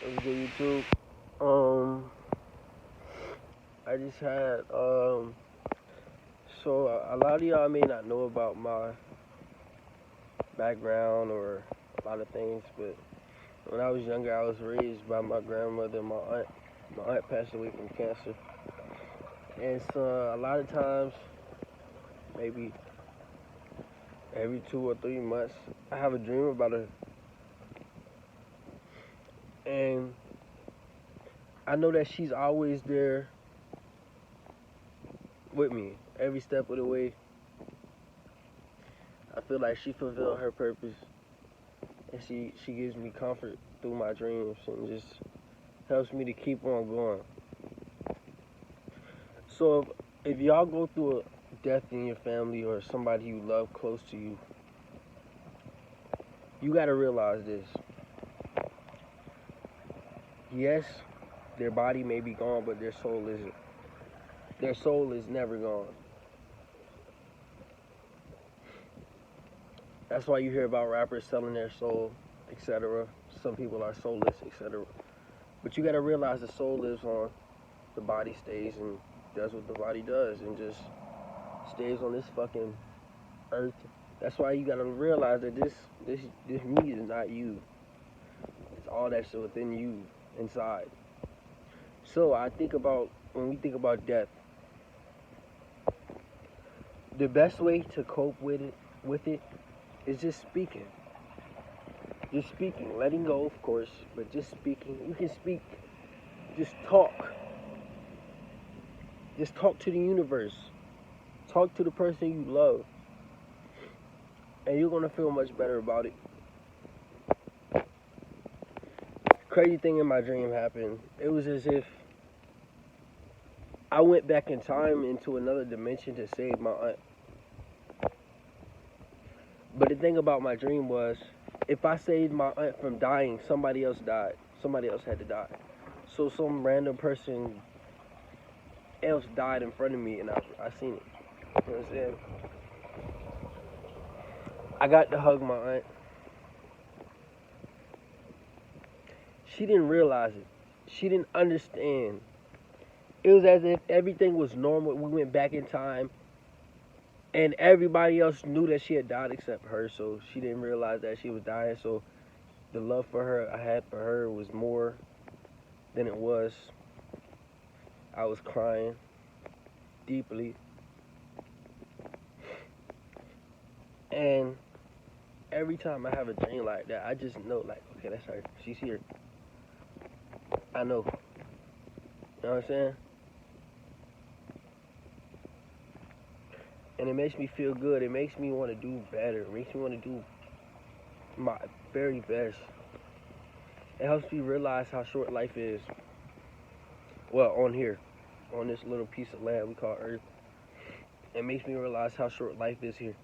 What's good, YouTube? Um, I just had so a lot of y'all may not know about my background or a lot of things, but when I was younger, I was raised by my grandmother and my aunt. My aunt passed away from cancer, and so a lot of times, maybe every 2 or 3 months, I have a dream about her, and I know that she's always there with me every step of the way. I feel like she fulfilled her purpose, and she gives me comfort through my dreams and just helps me to keep on going. So if y'all go through a death in your family or somebody you love close to you, you gotta realize this. Yes, their body may be gone, but their soul isn't. Their soul is never gone. That's why you hear about rappers selling their soul, etc. Some people are soulless, etc. But you gotta realize the soul lives on, the body stays and does what the body does and just stays on this fucking earth. That's why you gotta realize that this me is not you. It's all that's within you, inside. So I think about when we think about death, the best way to cope with it is just speaking. Just speaking, letting go, of course, but just speaking. You can speak, just talk. Just talk to the universe. Talk to the person you love. And you're gonna feel much better about it. Crazy thing in my dream happened. It was as if I went back in time into another dimension to save my aunt. But the thing about my dream was, if I saved my aunt from dying, somebody else died. Somebody else had to die. So some random person else died in front of me, and I seen it. You know what I'm saying? I got to hug my aunt. She didn't realize it. She didn't understand. It was as if everything was normal. We went back in time, and everybody else knew that she had died except her, so she didn't realize that she was dying. So the love for her I had for her was more than it was. I was crying deeply. And every time I have a dream like that, I just know, like, okay, that's her. She's here. I know. You know what I'm saying? And it makes me feel good. It makes me want to do better. It makes me want to do my very best. It helps me realize how short life is. Well, on here, on this little piece of land we call Earth. It makes me realize how short life is here.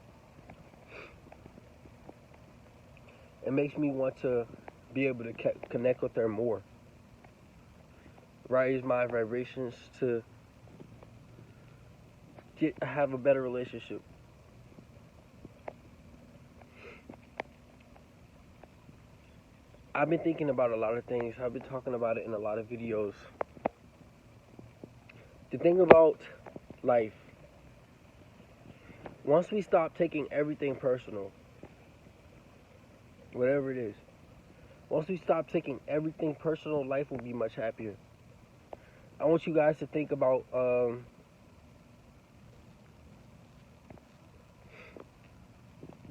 It makes me want to be able to connect with her more. Raise my vibrations to have a better relationship. I've been thinking about a lot of things. I've been talking about it in a lot of videos. The thing about life, once we stop taking everything personal, whatever it is, once we stop taking everything personal, life will be much happier. I want you guys to think about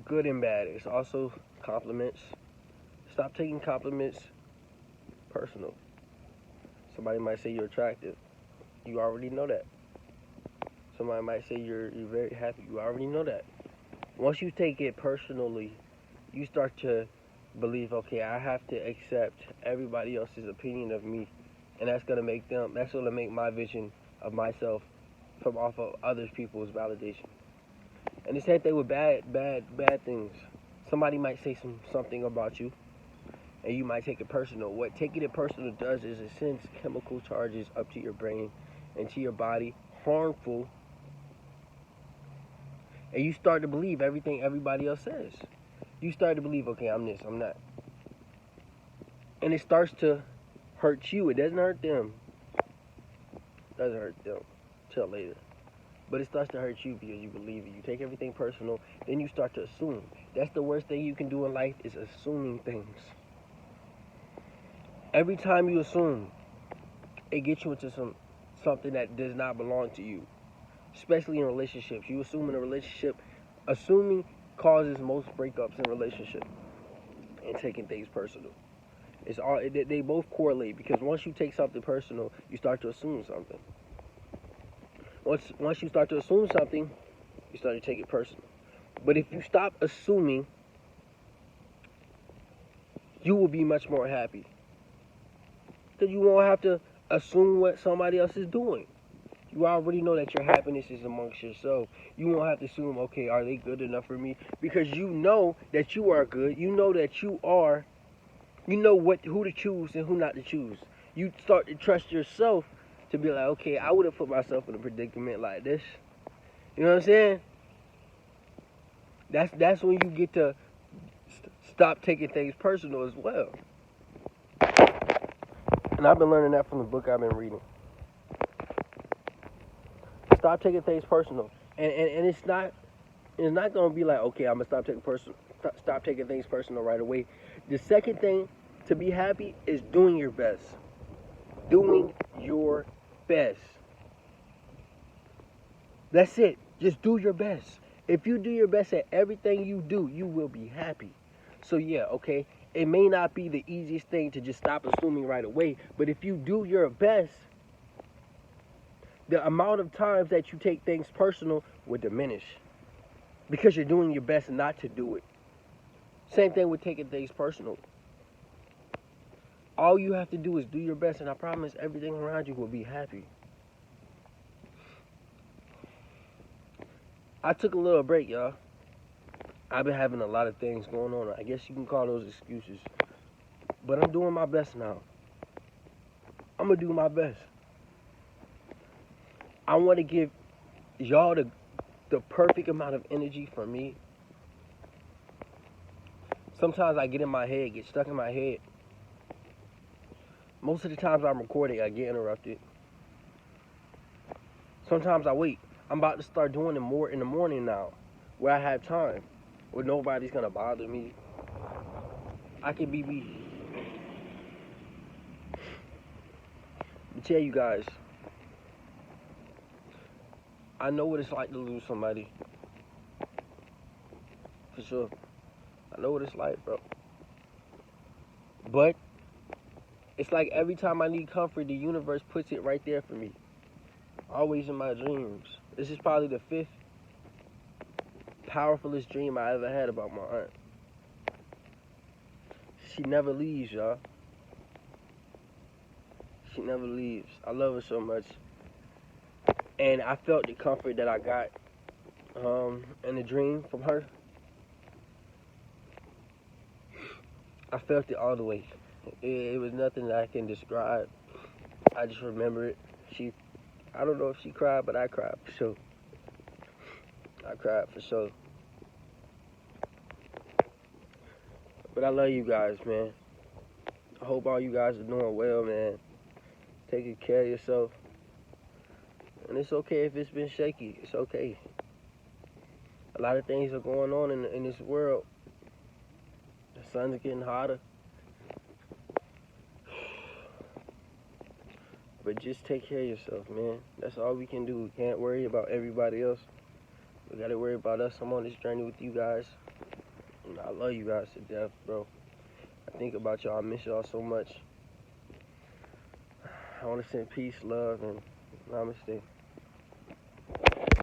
good and bad. It's also compliments. Stop taking compliments personal. Somebody might say you're attractive. You already know that. Somebody might say you're very happy. You already know that. Once you take it personally, you start to believe, okay, I have to accept everybody else's opinion of me, and that's gonna make my vision of myself from off of other people's validation. And the same thing with bad things. Somebody might say something about you, and you might take it personal. What taking it personal does is it sends chemical charges up to your brain and to your body, harmful, and you start to believe everything everybody else says. You start to believe, okay, I'm this, I'm that. And it starts to hurts you. It doesn't hurt them. It doesn't hurt them. Till later. But it starts to hurt you because you believe it. You take everything personal, then you start to assume. That's the worst thing you can do in life, is assuming things. Every time you assume, it gets you into something that does not belong to you. Especially in relationships. You assume in a relationship, assuming causes most breakups in relationships. And taking things personal. It's all they both correlate, because once you take something personal, you start to assume something. Once you start to assume something, you start to take it personal. But if you stop assuming, you will be much more happy. Because you won't have to assume what somebody else is doing. You already know that your happiness is amongst yourself. You won't have to assume, okay, are they good enough for me? Because you know that you are good. You know that you are. You know who to choose and who not to choose. You start to trust yourself to be like, okay, I wouldn't put myself in a predicament like this. You know what I'm saying? That's when you get to stop taking things personal as well. And I've been learning that from the book I've been reading. Stop taking things personal. And it's not gonna be like, okay, I'm gonna stop taking things personal right away. The second thing to be happy is doing your best. Doing your best. That's it. Just do your best. If you do your best at everything you do, you will be happy. So yeah, okay, it may not be the easiest thing to just stop assuming right away, but if you do your best, the amount of times that you take things personal will diminish. Because you're doing your best not to do it. Same thing with taking things personal. All you have to do is do your best, and I promise everything around you will be happy. I took a little break, y'all. I've been having a lot of things going on. I guess you can call those excuses. But I'm doing my best now. I'm going to do my best. I want to give y'all the perfect amount of energy for me. Sometimes I get in my head, get stuck in my head. Most of the times I'm recording, I get interrupted. Sometimes I wait. I'm about to start doing it more in the morning now, where I have time, where nobody's going to bother me. I can be me. But tell you guys, I know what it's like to lose somebody. For sure. I know what it's like, bro. But it's like every time I need comfort, the universe puts it right there for me. Always in my dreams. This is probably the 5th powerfulest dream I ever had about my aunt. She never leaves, y'all. She never leaves. I love her so much. And I felt the comfort that I got in the dream from her. I felt it all the way. It was nothing that I can describe. I just remember it. I don't know if she cried, but I cried for sure. I cried for sure. But I love you guys, man. I hope all you guys are doing well, man. Taking care of yourself. And it's okay if it's been shaky. It's okay. A lot of things are going on in this world. The sun's getting hotter. But just take care of yourself, man. That's all we can do. We can't worry about everybody else. We gotta worry about us. I'm on this journey with you guys. And I love you guys to death, bro. I think about y'all. I miss y'all so much. I want to send peace, love, and namaste.